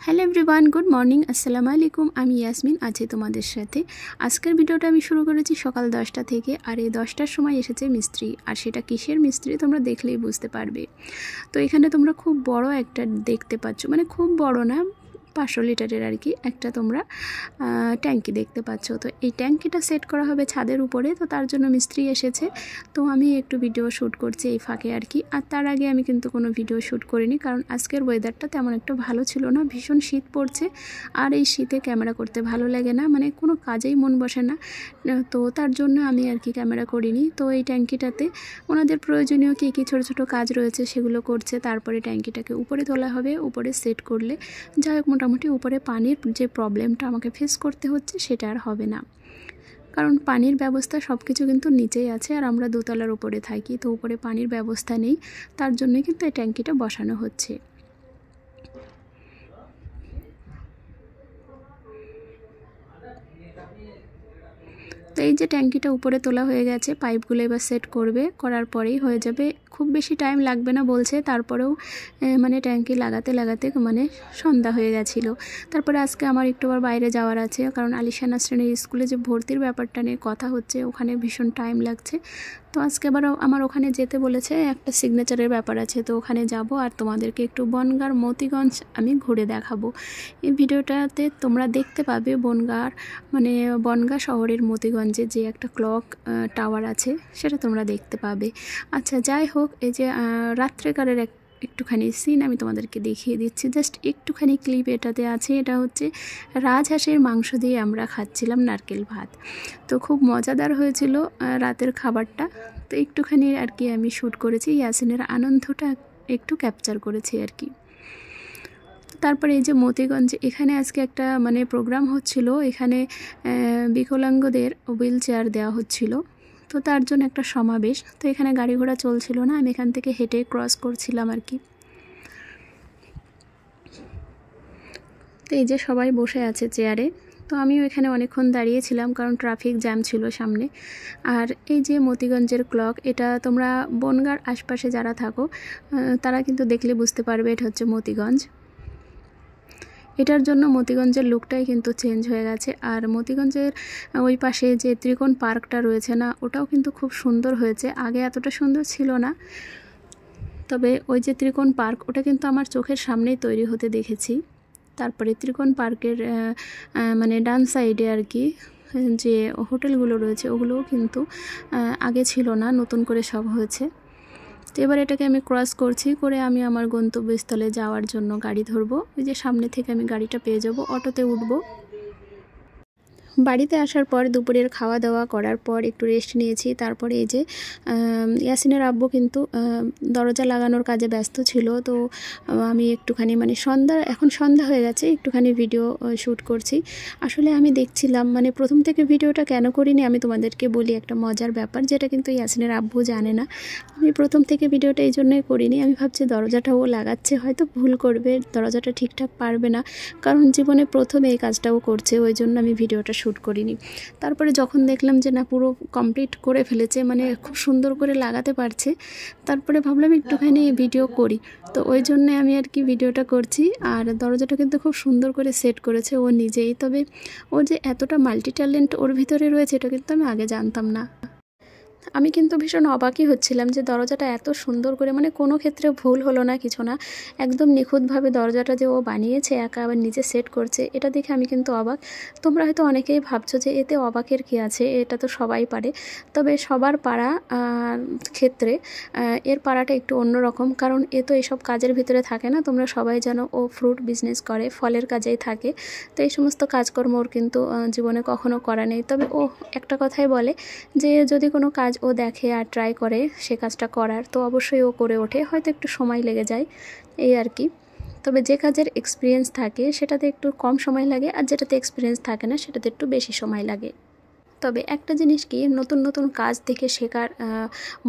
Hello everyone, good morning, আসসালামু আলাইকুম। আমি ইয়াসমিন আছি তোমাদের সাথে। আজকের ভিডিওটা আমি শুরু করেছি সকাল 10টা থেকে। আর এই 10টার সময় এসেছে মিস্ত্রি, আর সেটা কিসের মিস্ত্রি তোমরা দেখলেই বুঝতে পারবে। তো এখানে তোমরা খুব বড় একটা দেখতে পাচ্ছ, মানে খুব বড় না, 500 লিটারের আর কি একটা তোমরা ট্যাঙ্কি দেখতে পাচ্ছ। তো এই ট্যাঙ্কিটা সেট করা হবে ছাদের উপরে, তো তার জন্য মিস্ত্রি এসেছে। তো আমি একটু ভিডিও শ্যুট করছি এই ফাঁকে আর কি। আর তার আগে আমি কিন্তু কোনো ভিডিও শ্যুট করিনি, কারণ আজকের ওয়েদারটা তেমন একটা ভালো ছিল না, ভীষণ শীত পড়ছে। আর এই শীতে ক্যামেরা করতে ভালো লাগে না, মানে কোনো কাজেই মন বসে না। তো তার জন্য আমি আর কি ক্যামেরা করিনি। তো এই ট্যাঙ্কিটাতে ওনাদের প্রয়োজনীয় কী কী ছোটো ছোটো কাজ রয়েছে সেগুলো করছে। তারপরে ট্যাঙ্কিটাকে উপরে তোলা হবে, উপরে সেট করলে যাই হোক মোটামুটি উপরে পানির যে প্রবলেমটা আমাকে ফেস করতে হচ্ছে সেটা আর হবে না, কারণ পানির ব্যবস্থা সব কিছু কিন্তু নিচেই আছে, আর আমরা দোতলার উপরে থাকি, তো উপরে পানির ব্যবস্থা নেই। তার জন্যই কিন্তু এই ট্যাঙ্কিটা বসানো হচ্ছে। তো এই যে ট্যাঙ্কিটা উপরে তোলা হয়ে গেছে, পাইপগুলো এবার সেট করবে, করার পরেই হয়ে যাবে। খুব বেশি টাইম লাগবে না বলছে, তারপরেও মানে ট্যাঙ্কি লাগাতে লাগাতে মানে সন্ধ্যা হয়ে গেছিলো। তারপরে আজকে আমার একটু আবার বাইরে যাওয়ার আছে, কারণ আলিশান শ্রেণীর স্কুলে যে ভর্তির ব্যাপারটা নিয়ে কথা হচ্ছে, ওখানে ভীষণ টাইম লাগছে। তো আজকে আবার আমার ওখানে যেতে বলেছে, একটা সিগনেচারের ব্যাপার আছে, তো ওখানে যাব। আর তোমাদেরকে একটু বনগাঁর মতিগঞ্জ আমি ঘুরে দেখাবো। এই ভিডিওটাতে তোমরা দেখতে পাবে বনগাঁ শহরের মতিগঞ্জে যে একটা ক্লক টাওয়ার আছে সেটা তোমরা দেখতে পাবে। আচ্ছা যাই হোক, এই যে রাত্রেকারের একটুখানি সিন আমি তোমাদেরকে দেখিয়ে দিচ্ছি, জাস্ট একটুখানি ক্লিপ এটাতে আছে। এটা হচ্ছে রাজহাঁসের মাংস দিয়ে আমরা খাচ্ছিলাম নারকেল ভাত। তো খুব মজাদার হয়েছিল রাতের খাবারটা। তো একটুখানি আর কি আমি শ্যুট করেছি, ইয়াসিনের আনন্দটা একটু ক্যাপচার করেছি আর কি। তারপরে এই যে মতিগঞ্জে এখানে আজকে একটা মানে প্রোগ্রাম হচ্ছিল, এখানে বিকলাঙ্গদের হুইল চেয়ার দেওয়া হচ্ছিল, তো তার জন্য একটা সমাবেশ। তো এখানে গাড়ি ঘোড়া চলছিল না, আমি এখান থেকে হেঁটে ক্রস করছিলাম আর কি। তো এই যে সবাই বসে আছে চেয়ারে, তো আমিও এখানে অনেকক্ষণ দাঁড়িয়েছিলাম, কারণ ট্রাফিক জ্যাম ছিল সামনে। আর এই যে মতিগঞ্জের ক্লক, এটা তোমরা বনগাঁর আশপাশে যারা থাকো তারা কিন্তু দেখলে বুঝতে পারবে এটা হচ্ছে মতিগঞ্জ। এটার জন্য মতিগঞ্জের লুকটাই কিন্তু চেঞ্জ হয়ে গেছে। আর মতিগঞ্জের ওই পাশে যে ত্রিকোণ পার্কটা রয়েছে না, ওটাও কিন্তু খুব সুন্দর হয়েছে, আগে এতটা সুন্দর ছিল না। তবে ওই যে ত্রিকোণ পার্ক, ওটা কিন্তু আমার চোখের সামনেই তৈরি হতে দেখেছি। তারপরে ত্রিকোণ পার্কের মানে ডান সাইডে আর কি যে হোটেলগুলো রয়েছে, ওগুলোও কিন্তু আগে ছিল না, নতুন করে সব হয়েছে। তো এবার এটাকে আমি ক্রস করছি, করে আমি আমার গন্তব্যস্থলে যাওয়ার জন্য গাড়ি ধরবো। ওই যে সামনে থেকে আমি গাড়িটা পেয়ে যাব, অটোতে উঠবো। বাড়িতে আসার পর দুপুরের খাওয়া দাওয়া করার পর একটু রেস্ট নিয়েছি। তারপরে এই যে ইয়াসিনের আব্বু কিন্তু দরজা লাগানোর কাজে ব্যস্ত ছিল, তো আমি একটুখানি মানে এখন সন্ধ্যা হয়ে গেছে, একটুখানি ভিডিও শ্যুট করছি। আসলে আমি দেখছিলাম, মানে প্রথম থেকে ভিডিওটা কেন করিনি আমি তোমাদেরকে বলি একটা মজার ব্যাপার, যেটা কিন্তু ইয়াসিনের আব্বু জানে না। আমি প্রথম থেকে ভিডিওটা এই জন্যই করিনি, আমি ভাবছি দরজাটা ও লাগাচ্ছে, হয়তো ভুল করবে, দরজাটা ঠিকঠাক পারবে না, কারণ জীবনে প্রথম এই কাজটাও করছে, ওই জন্য আমি ভিডিওটা শ্যুট করিনি। তারপরে যখন দেখলাম যে না, পুরো কমপ্লিট করে ফেলেছে, মানে খুব সুন্দর করে লাগাতে পারছে, তারপরে ভাবলাম একটুখানি ভিডিও করি। তো ওই জন্যে আমি আর কি ভিডিওটা করছি। আর দরজাটা কিন্তু খুব সুন্দর করে সেট করেছে ও নিজেই। তবে ও যে এতটা মাল্টি ট্যালেন্ট ওর ভিতরে রয়েছে, এটা কিন্তু আমি আগে জানতাম না। আমি কিন্তু ভীষণ অবাকই হচ্ছিলাম যে দরজাটা এত সুন্দর করে, মানে কোনো ক্ষেত্রে ভুল হলো না, কিছু না, একদম নিখুঁতভাবে দরজাটা যে ও বানিয়েছে একা, আবার নিজে সেট করছে, এটা দেখে আমি কিন্তু অবাক। তোমরা হয়তো অনেকেই ভাবছো যে এতে অবাকের কী আছে, এটা তো সবাই পারে। তবে সবার পারা ক্ষেত্রে এর পারাটা একটু অন্যরকম, কারণ এ তো এইসব কাজের ভিতরে থাকে না। তোমরা সবাই জানো ও ফ্রুট বিজনেস করে, ফলের কাজেই থাকে। তো এই সমস্ত কাজকর্ম ওর কিন্তু জীবনে কখনো করা নেই। তবে ও একটা কথাই বলে যে যদি কোনো কাজ ও দেখে আর ট্রাই করে সে কাজটা করার, তো অবশ্যই ও করে ওঠে, হয়তো একটু সময় লেগে যায় এই আর কি। তবে যে কাজের এক্সপিরিয়েন্স থাকে সেটাতে একটু কম সময় লাগে, আর যেটাতে এক্সপিরিয়েন্স থাকে না সেটাতে একটু বেশি সময় লাগে। তবে একটা জিনিস কি, নতুন নতুন কাজ দেখে শেখার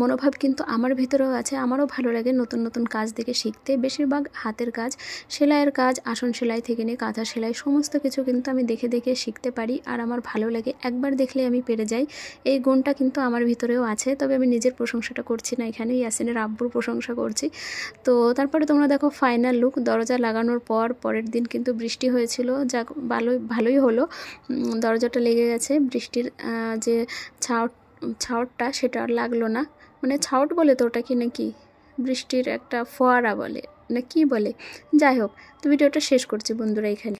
মনোভাব কিন্তু আমার ভিতরেও আছে। আমারও ভালো লাগে নতুন নতুন কাজ দেখে শিখতে। বেশিরভাগ হাতের কাজ, সেলাইয়ের কাজ, আসন সেলাই থেকে নিয়ে কাঁথা সেলাই সমস্ত কিছু কিন্তু আমি দেখে দেখে শিখতে পারি, আর আমার ভালো লাগে। একবার দেখলে আমি পেরে যাই, এই গুণটা কিন্তু আমার ভিতরেও আছে। তবে আমি নিজের প্রশংসাটা করছি না, এখানে ইয়াসিনের আব্বুর প্রশংসা করছি। তো তারপরে তোমরা দেখো ফাইনাল লুক। দরজা লাগানোর পরের দিন কিন্তু বৃষ্টি হয়েছিল, যাক ভালোই হলো। দরজাটা লেগে গেছে, বৃষ্টির যে ছাউটটা সেটা আর লাগলো না। মানে ছাউট বলে তো ওটা কি, নাকি বৃষ্টির একটা ফোয়ারা বলে না কি বলে, যাই হোক। তো ভিডিওটা শেষ করছি বন্ধুরা এখানে।